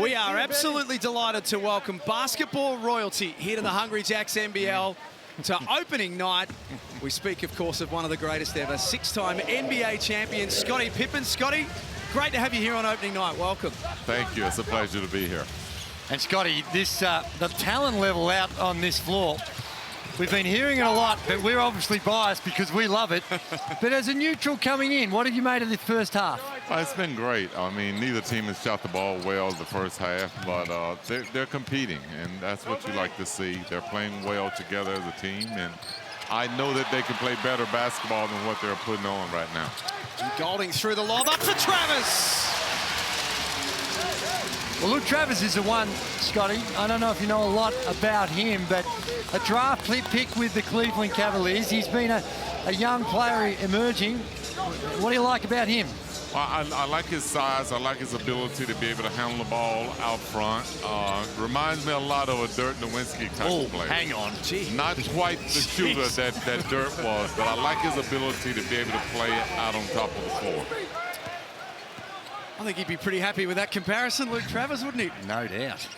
We are absolutely delighted to welcome basketball royalty here to the Hungry Jacks NBL to opening night. We speak, of course, of one of the greatest ever, six-time NBA champion, Scottie Pippen. Scottie, great to have you here on opening night. Welcome. Thank you. It's a pleasure to be here. And Scottie, this the talent level out on this floor, we've been hearing it a lot, but we're obviously biased because we love it. But as a neutral coming in, what have you made of the first half? It's been great. I mean, neither team has shot the ball well the first half, but they're competing, and that's what you like to see. They're playing well together as a team, and I know that they can play better basketball than what they're putting on right now. Golding through the lob, up for Travers. Well, Luke Travers is the one, Scottie. I don't know if you know a lot about him, but a draft pick with the Cleveland Cavaliers. He's been a young player emerging. What do you like about him? Well, I like his size. I like his ability to be able to handle the ball out front. Reminds me a lot of a Dirk Nowitzki type of player. Hang on. Gee. Not quite the shooter that Dirk was, but I like his ability to be able to play it out on top of the floor. I think he'd be pretty happy with that comparison, Luke Travers, wouldn't he? No doubt.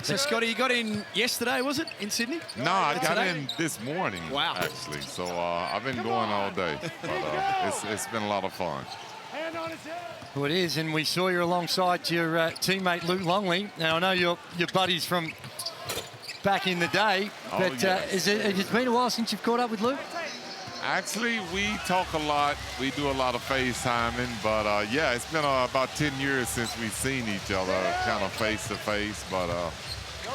So, Scottie, you got in yesterday, was it, in Sydney? No, I got in this morning, wow, actually. So I've been going all day, but it's been a lot of fun. Well, it is, and we saw you alongside your teammate Luke Longley. Now, I know you're buddies from back in the day, but yes. It's been a while since you've caught up with Luke? Actually, we talk a lot. We do a lot of FaceTiming, but yeah, it's been about 10 years since we've seen each other kind of face-to-face, but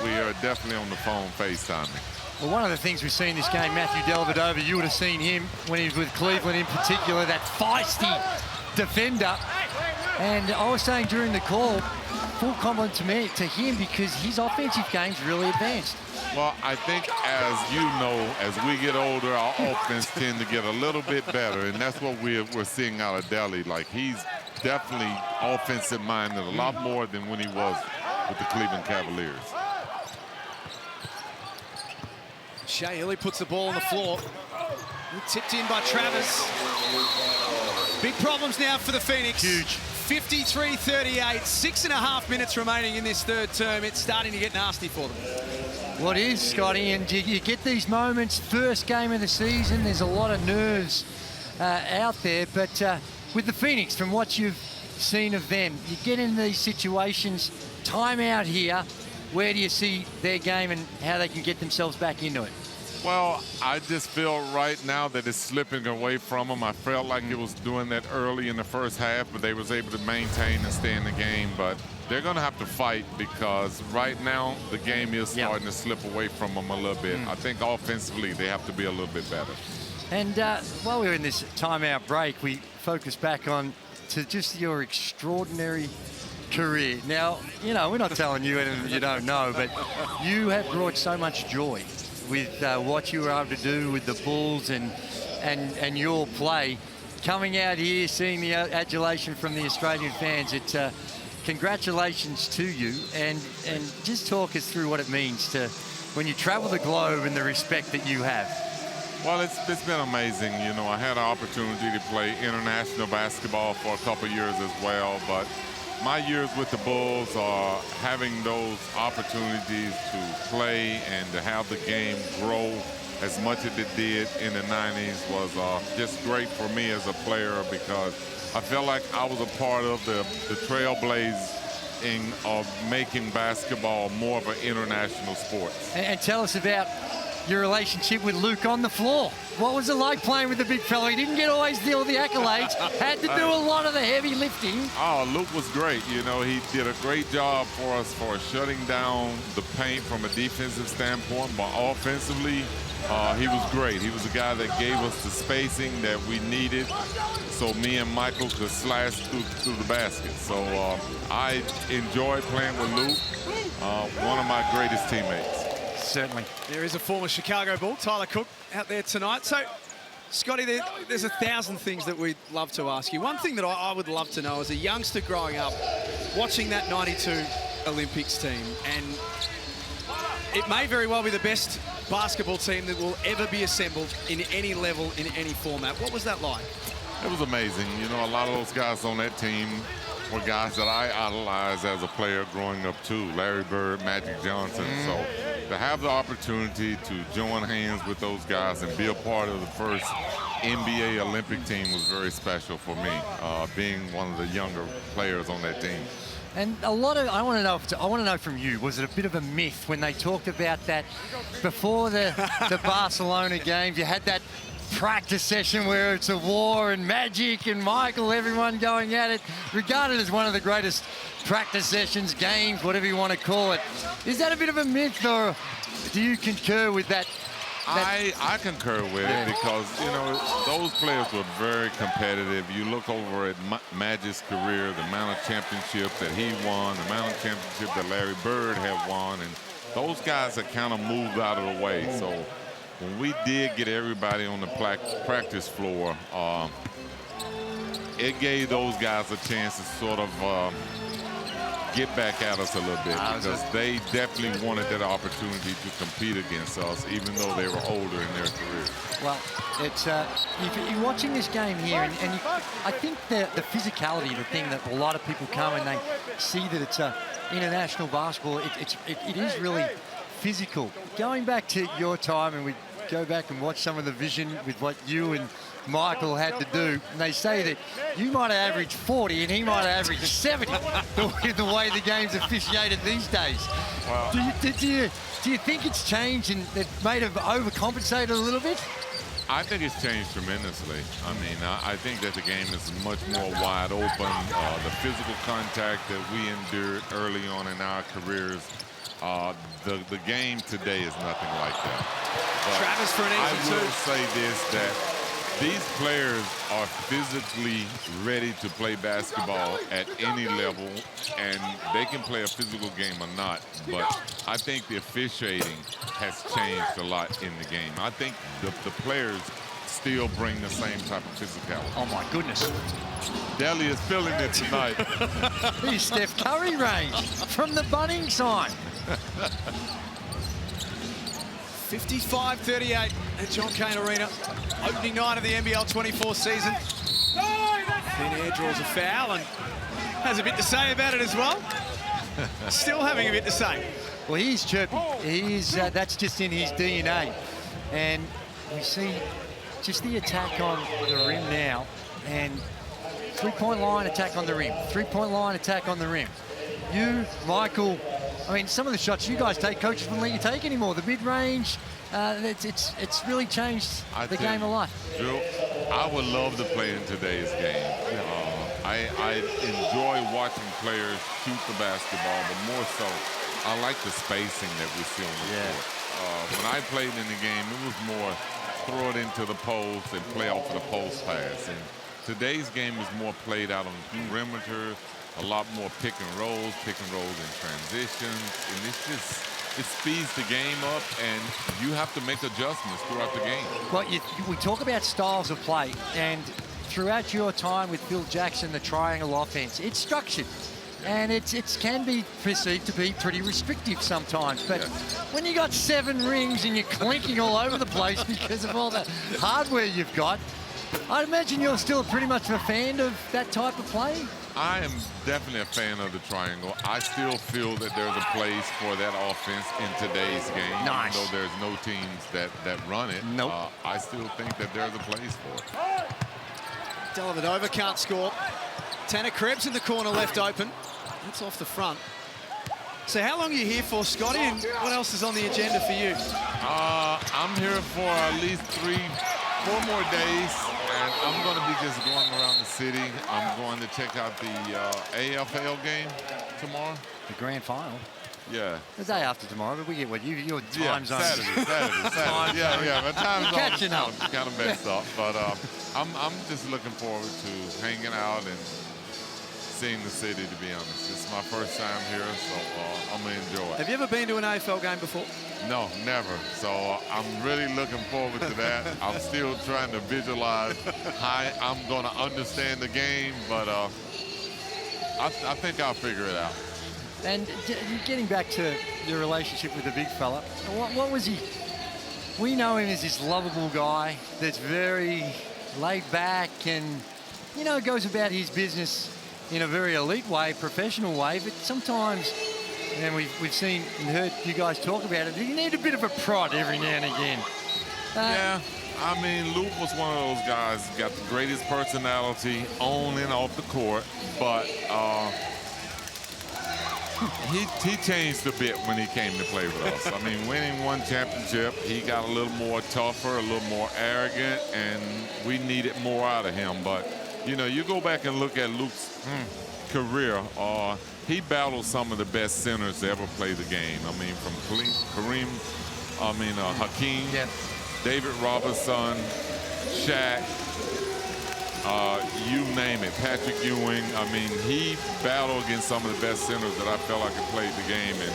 we are definitely on the phone FaceTiming. Well, one of the things we've seen this game, Matthew Dellavedova, you would have seen him when he was with Cleveland in particular, that feisty defender. And I was saying during the call, full compliment to him because his offensive game's really advanced. Well, I think, as you know, as we get older, our offense tend to get a little bit better, and that's what we're seeing out of Delly. Like, he's definitely offensive-minded a lot more than when he was with the Cleveland Cavaliers. Shea Illy puts the ball on the floor. Tipped in by Travers. Big problems now for the Phoenix. Huge. 53-38, 6.5 minutes remaining in this third term. It's starting to get nasty for them. What is, Scottie, and you get these moments, first game of the season, there's a lot of nerves out there, but with the Phoenix, from what you've seen of them, you get into these situations, time out here, where do you see their game and how they can get themselves back into it? Well, I just feel right now that it's slipping away from them. I felt like it was doing that early in the first half, but they was able to maintain and stay in the game. But they're going to have to fight because right now the game is starting to slip away from them a little bit. I think offensively they have to be a little bit better. And while we're in this timeout break, we focus back on to just your extraordinary career. Now, you know, we're not telling you anything you don't know, but you have brought so much joy with what you were able to do with the Bulls and your play. Coming out here, seeing the adulation from the Australian fans, it's congratulations to you, and just talk us through what it means to when you travel the globe and the respect that you have. Well, it's been amazing. You know, I had an opportunity to play international basketball for a couple of years as well, but my years with the Bulls are having those opportunities to play and to have the game grow as much as it did in the 90s was just great for me as a player because I felt like I was a part of the trailblazing of making basketball more of an international sport. And tell us about your relationship with Luke on the floor. What was it like playing with the big fella? He didn't always deal with the accolades, had to do a lot of the heavy lifting. Oh, Luke was great. You know, he did a great job for us for shutting down the paint from a defensive standpoint, but offensively, he was great. He was a guy that gave us the spacing that we needed so me and Michael could slash through the basket. So I enjoyed playing with Luke, one of my greatest teammates. Certainly. There is a former Chicago Bull, Tyler Cook, out there tonight. So, Scottie, there's 1,000 things that we'd love to ask you. One thing that I would love to know as a youngster growing up, watching that 92 Olympics team, and it may very well be the best basketball team that will ever be assembled in any level, in any format. What was that like? It was amazing. You know, a lot of those guys on that team were guys that I idolized as a player growing up too. Larry Bird, Magic Johnson. So to have the opportunity to join hands with those guys and be a part of the first NBA Olympic team was very special for me, being one of the younger players on that team. And a lot of, I want to know from you, was it a bit of a myth when they talked about that before the Barcelona games? You had that practice session where it's a war and Magic and Michael, everyone going at it, regarded as one of the greatest practice sessions, games, whatever you want to call it. Is that a bit of a myth, or do you concur with that? I concur with it because, you know, those players were very competitive. You look over at Magic's career, the amount of championships that he won, the amount of championships that Larry Bird had won, and those guys had kind of moved out of the way. So when we did get everybody on the practice floor, it gave those guys a chance to sort of get back at us a little bit, because they definitely wanted that opportunity to compete against us, even though they were older in their career. Well, it's you're watching this game here, and I think the physicality, the thing that a lot of people come and they see that it's international basketball, it is really physical. Going back to your time, and we go back and watch some of the vision with what you and Michael had to do, and they say that you might have averaged 40 and he might have averaged 70 the way the game's officiated these days. Wow. Do you think it's changed and it may have overcompensated a little bit? I think it's changed tremendously. I mean, I think that the game is much more wide open. The physical contact that we endured early on in our careers, the game today is nothing like that. But Travis for an easy I will say this, that these players are physically ready to play basketball at any level, and they can play a physical game or not. But I think the officiating has changed a lot in the game. I think the players still bring the same type of physicality. Oh my goodness. Deli is feeling it tonight. He's Steph Curry range from the Bunnings sign. 55-38 at John Cain Arena. Opening night of the NBL24 season. Thin air draws a foul and has a bit to say about it as well. Still having a bit to say. Well, he's chirpy. He's that's just in his DNA. And we see just the attack on the rim now. And three-point line attack on the rim. Three-point line attack on the rim. You, Michael, I mean, some of the shots you guys take, coaches wouldn't let you take anymore. The mid-range, it's really changed the game of life. Drew, I would love to play in today's game. I enjoy watching players shoot the basketball, but more so, I like the spacing that we see on the court. When I played in the game, it was more throw it into the post and play off of the post pass. And today's game is more played out on the perimeter, a lot more pick and rolls in transitions, and it speeds the game up, and you have to make adjustments throughout the game. Well, we talk about styles of play, and throughout your time with Phil Jackson, the triangle offense, it's structured, and it can be perceived to be pretty restrictive sometimes. But when you got 7 rings and you're clinking all over the place because of all the hardware you've got, I'd imagine you're still pretty much a fan of that type of play. I am definitely a fan of the triangle. I still feel that there's a place for that offense in today's game. Nice. Even though there's no teams that run it, nope. I still think that there's a place for it. Dellavedova can't score. Tanner Krebs in the corner left open. That's off the front. So how long are you here for, Scotty, and what else is on the agenda for you? I'm here for at least 4 more days, and I'm going to be just going around the city. I'm going to check out the AFL game tomorrow. The grand final? Yeah. The day after tomorrow, but we get what your time zone. Saturday. Yeah. My time zone catching up. Kind of messed up, but I'm just looking forward to hanging out and seeing the city, to be honest. It's my first time here, so I'm going to enjoy it. Have you ever been to an AFL game before? No, never. So I'm really looking forward to that. I'm still trying to visualize how I'm going to understand the game, but I think I'll figure it out. And getting back to your relationship with the big fella, what was he? We know him as this lovable guy that's very laid back and, goes about his business in a very elite way, professional way, but sometimes, and we've seen and heard you guys talk about it, you need a bit of a prod every now and again. Yeah, I mean, Luke was one of those guys who got the greatest personality on and off the court, but he changed a bit when he came to play with us. I mean, winning one championship, he got a little more tougher, a little more arrogant, and we needed more out of him. But, you know, you go back and look at Luke's career, he battled some of the best centers to ever play the game. I mean, from Hakeem, David Robinson, Shaq, you name it, Patrick Ewing. I mean, he battled against some of the best centers that I felt like had played the game, and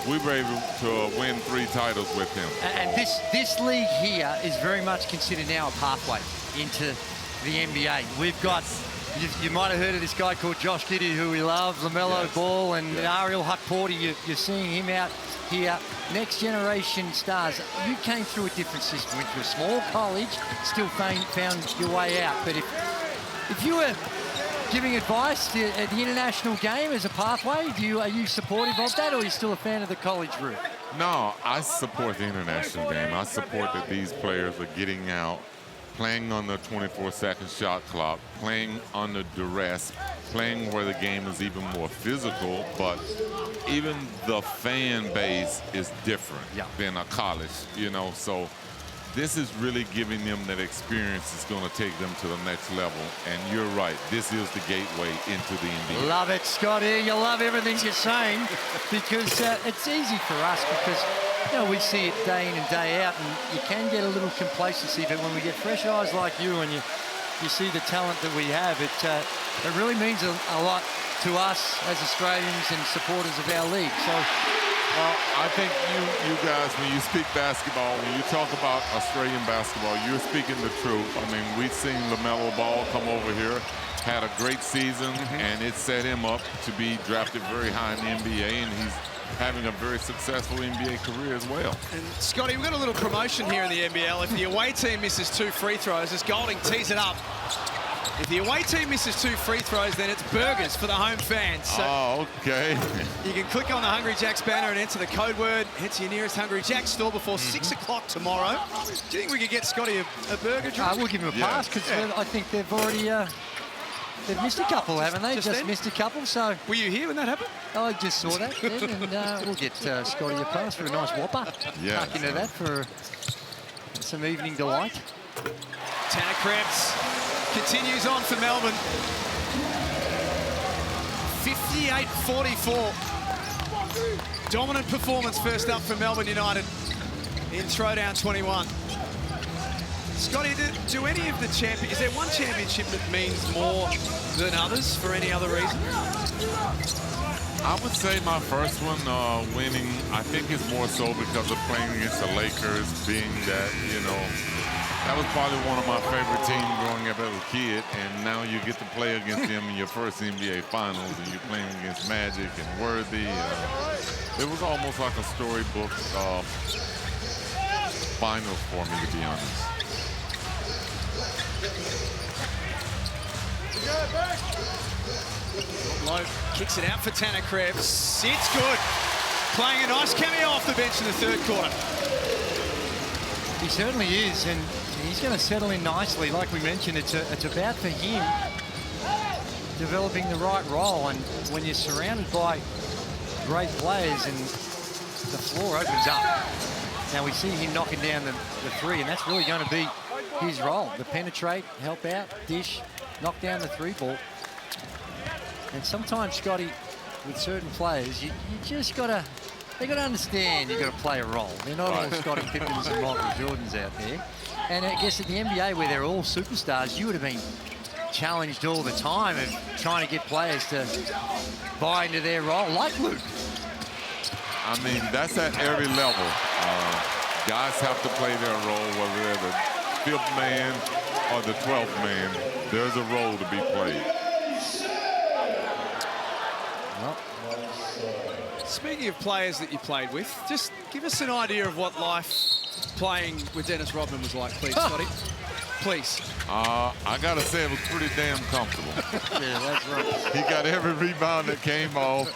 we were able to win 3 titles with him. And this league here is very much considered now a pathway into the NBA. We've got, you might have heard of this guy called Josh Giddey, who we love, LaMelo Ball, and Ariel Huckporty. You're seeing him out here. Next generation stars. You came through a different system, went to a small college, still found your way out. But if you were giving advice at the international game as a pathway, are you supportive of that, or are you still a fan of the college route? No, I support the international game. I support that these players are getting out, playing on the 24-second shot clock, playing under duress, playing where the game is even more physical, but even the fan base is different than a college, you know, so this is really giving them that experience that's going to take them to the next level. And you're right, this is the gateway into the NBA. Love it, Scotty. You love everything you're saying, because it's easy for us, because you know, we see it day in and day out, and you can get a little complacency, but when we get fresh eyes like you and you see the talent that we have, it really means a lot to us as Australians and supporters of our league. So, well, I think you guys, when you speak basketball, when you talk about Australian basketball, you're speaking the truth. I mean, we've seen LaMelo Ball come over here, had a great season, and it set him up to be drafted very high in the NBA, and he's having a very successful NBA career as well. And Scotty, we've got a little promotion here in the NBL. If the away team misses 2 free throws, as Golding tees it up, if the away team misses 2 free throws, then it's burgers for the home fans. So okay. You can click on the Hungry Jack's banner and enter the code word. Head to your nearest Hungry Jack's store before 6 o'clock tomorrow. Do you think we could get Scotty a burger drink? We'll give him a pass, because I think they've already they've missed a couple, haven't they? Just missed a couple. So were you here when that happened? I just saw that, then, and we'll get Scotty a pass for a nice whopper. Yeah. Tuck into that for some evening delight. Tanner Krebs continues on for Melbourne. 58-44. Dominant performance first up for Melbourne United in Throwdown 21. Scotty, do any of the champions, is there one championship that means more than others for any other reason? I would say my first one winning, I think is more so because of playing against the Lakers, being that, you know, that was probably one of my favorite teams growing up as a kid, and now you get to play against them in your first NBA Finals, and you're playing against Magic and Worthy. It was almost like a storybook finals for me, to be honest. Lowe kicks it out for Tanner Krebs. It's good. Playing a nice cameo off the bench in the 3rd quarter. He certainly is, and he's going to settle in nicely. Like we mentioned, it's about for him developing the right role, and when you're surrounded by great players and the floor opens up. Now we see him knocking down the 3, and that's really going to be his role. The penetrate, help out, dish, knock down the 3 ball. And sometimes, Scotty, with certain players, you just got to, they got to understand you've got to play a role. They're not all Scottie Pippens and Michael Jordans out there. And I guess at the NBA, where they're all superstars, you would have been challenged all the time of trying to get players to buy into their role, like Luke. I mean, that's at every level. Guys have to play their role, whether they're the 5th man or the 12th man. There's a role to be played. Well, speaking of players that you played with, just give us an idea of what life playing with Dennis Rodman was like, please, Scotty. Please. I got to say it was pretty damn comfortable. Yeah, that's right. He got every rebound that came off.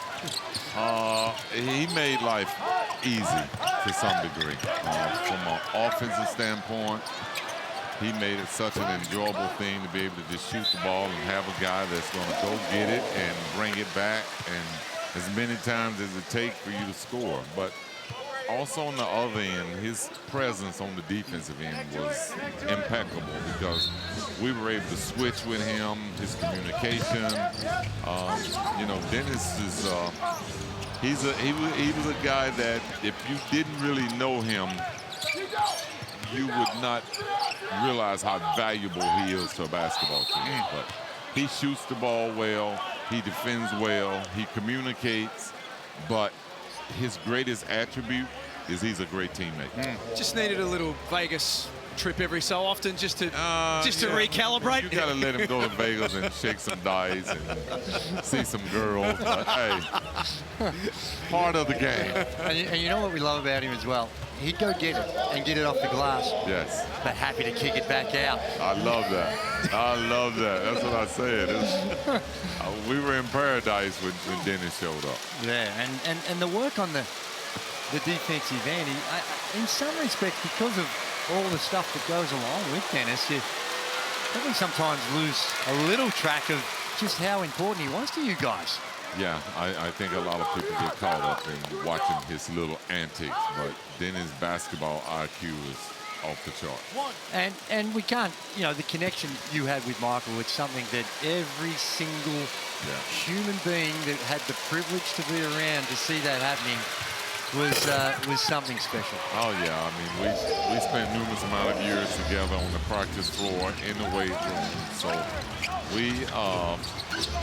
He made life easy to some degree. From an offensive standpoint, he made it such an enjoyable thing to be able to just shoot the ball and have a guy that's going to go get it and bring it back and as many times as it takes for you to score. But also on the other end, his presence on the defensive end was impeccable because we were able to switch with him, his communication. You know, Dennis is, he was a guy that if you didn't really know him, you would not realize how valuable he is to a basketball team. But he shoots the ball well, he defends well, he communicates, but his greatest attribute is he's a great teammate. Just needed a little Vegas trip every so often just to recalibrate. You got to let him go to Vegas and shake some dice and see some girls. But, hey, part of the game. And you know what we love about him as well? He'd go get it and get it off the glass. Yes. But happy to kick it back out. I love that. I love that. That's what I said. We were in paradise when Dennis showed up. Yeah, and the work on the defensive end, in some respects, because of all the stuff that goes along with Dennis, you probably sometimes lose a little track of just how important he was to you guys. Yeah, I think a lot of people get caught up in watching his little antics, but Dennis' basketball IQ is off the chart. And we can't, you know, the connection you had with Michael, it's something that every single human being that had the privilege to be around to see that happening was something special. Oh yeah, I mean we spent numerous amount of years together on the practice floor, in the weight room, so we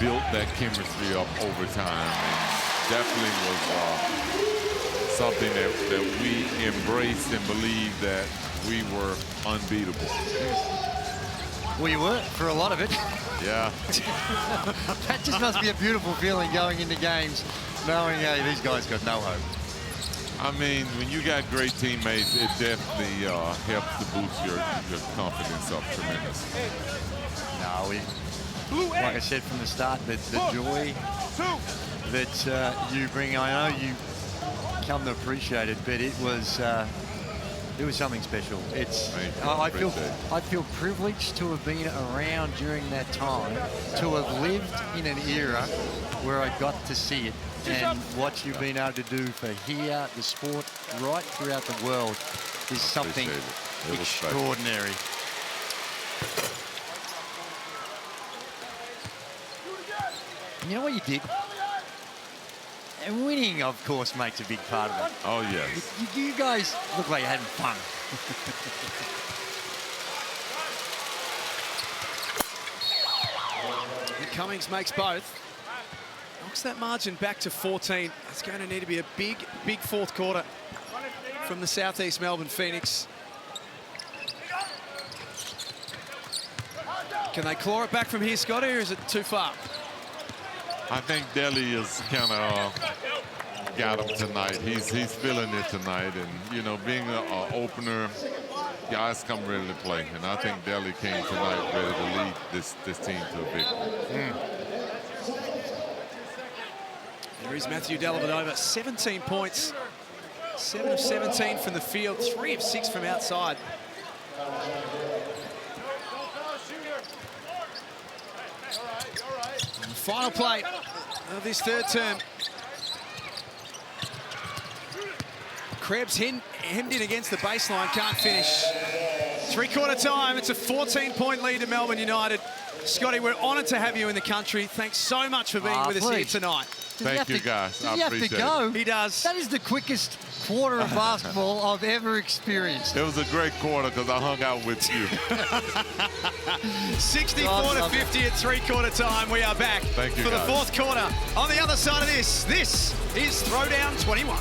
built that chemistry up over time, and definitely was something that we embraced and believed that we were unbeatable. Well, you were for a lot of it. Yeah. That just must be a beautiful feeling going into games, knowing, hey, these guys got no hope. I mean, when you got great teammates, it definitely helps to boost your confidence up tremendously. No, like I said from the start, the joy that you bring, I know you come to appreciate it, but it was something special. I feel privileged to have been around during that time, to have lived in an era where I got to see it. And what you've been able to do for here, the sport, right throughout the world, is something extraordinary. You know what you did? And winning, of course, makes a big part of it. Oh, yes. You guys look like you're having fun. Cummings makes both. Knocks that margin back to 14. It's going to need to be a big fourth quarter from the Southeast Melbourne Phoenix. Can they claw it back from here, Scotty, or is it too far? I think Delhi has kind of got him tonight. He's feeling it tonight, and you know, being an opener, guys come ready to play, and I think Delhi came tonight ready to lead this team to a victory. There is Matthew Dellavedova, 17 points, 7 of 17 from the field, 3 of 6 from outside. And the final play of this third term. Krebs hemmed in against the baseline, can't finish. Three-quarter time, it's a 14-point lead to Melbourne United. Scotty, we're honoured to have you in the country. Thanks so much for being with us here tonight. Thank you, guys. I appreciate it. He does. That is the quickest quarter of basketball I've ever experienced. It was a great quarter because I hung out with you. 64 to 50 at three-quarter time. We are back for the fourth quarter. On the other side of this is Throwdown 21.